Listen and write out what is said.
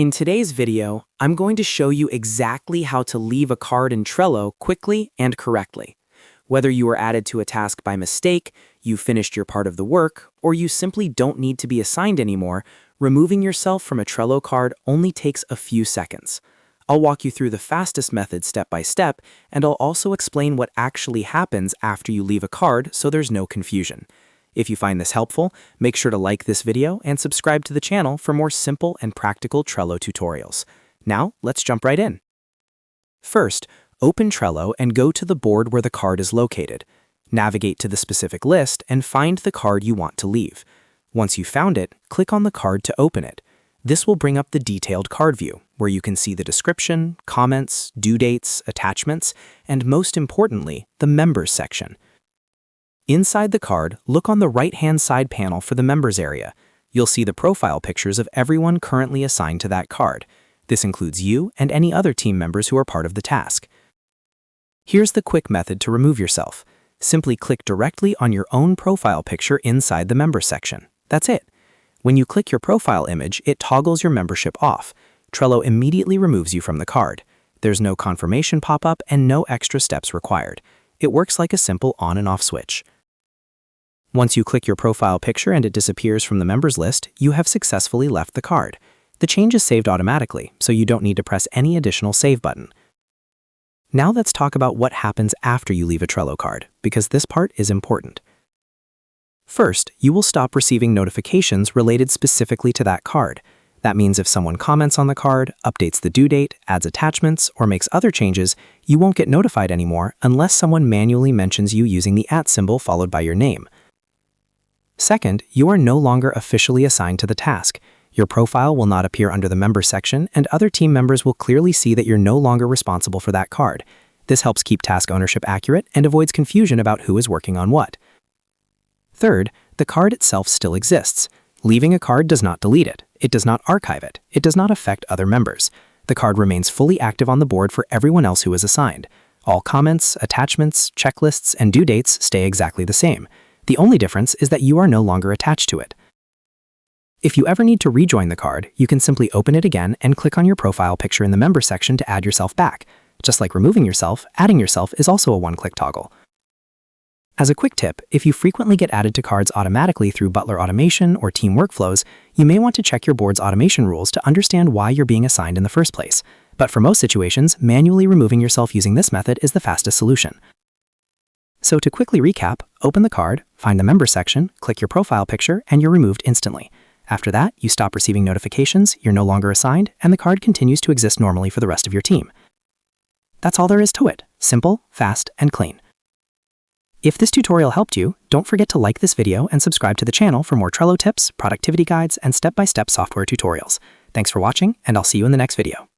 In today's video, I'm going to show you exactly how to leave a card in Trello quickly and correctly. Whether you were added to a task by mistake, you finished your part of the work, or you simply don't need to be assigned anymore, removing yourself from a Trello card only takes a few seconds. I'll walk you through the fastest method step by step, and I'll also explain what actually happens after you leave a card so there's no confusion. If you find this helpful, make sure to like this video and subscribe to the channel for more simple and practical Trello tutorials. Now, let's jump right in. First, open Trello and go to the board where the card is located. Navigate to the specific list and find the card you want to leave. Once you've found it, click on the card to open it. This will bring up the detailed card view, where you can see the description, comments, due dates, attachments, and most importantly, the Members section. Inside the card, look on the right-hand side panel for the Members area. You'll see the profile pictures of everyone currently assigned to that card. This includes you and any other team members who are part of the task. Here's the quick method to remove yourself. Simply click directly on your own profile picture inside the Members section. That's it. When you click your profile image, it toggles your membership off. Trello immediately removes you from the card. There's no confirmation pop-up and no extra steps required. It works like a simple on and off switch. Once you click your profile picture and it disappears from the members list, you have successfully left the card. The change is saved automatically, so you don't need to press any additional save button. Now let's talk about what happens after you leave a Trello card, because this part is important. First, you will stop receiving notifications related specifically to that card. That means if someone comments on the card, updates the due date, adds attachments, or makes other changes, you won't get notified anymore unless someone manually mentions you using the @ symbol followed by your name. Second, you are no longer officially assigned to the task. Your profile will not appear under the Members section, and other team members will clearly see that you're no longer responsible for that card. This helps keep task ownership accurate and avoids confusion about who is working on what. Third, the card itself still exists. Leaving a card does not delete it. It does not archive it. It does not affect other members. The card remains fully active on the board for everyone else who is assigned. All comments, attachments, checklists, and due dates stay exactly the same. The only difference is that you are no longer attached to it. If you ever need to rejoin the card, you can simply open it again and click on your profile picture in the Members section to add yourself back. Just like removing yourself, adding yourself is also a one-click toggle. As a quick tip, if you frequently get added to cards automatically through Butler automation or team workflows, you may want to check your board's automation rules to understand why you're being assigned in the first place. But for most situations, manually removing yourself using this method is the fastest solution. So to quickly recap, open the card, find the Members section, click your profile picture, and you're removed instantly. After that, you stop receiving notifications, you're no longer assigned, and the card continues to exist normally for the rest of your team. That's all there is to it. Simple, fast, and clean. If this tutorial helped you, don't forget to like this video and subscribe to the channel for more Trello tips, productivity guides, and step-by-step software tutorials. Thanks for watching, and I'll see you in the next video.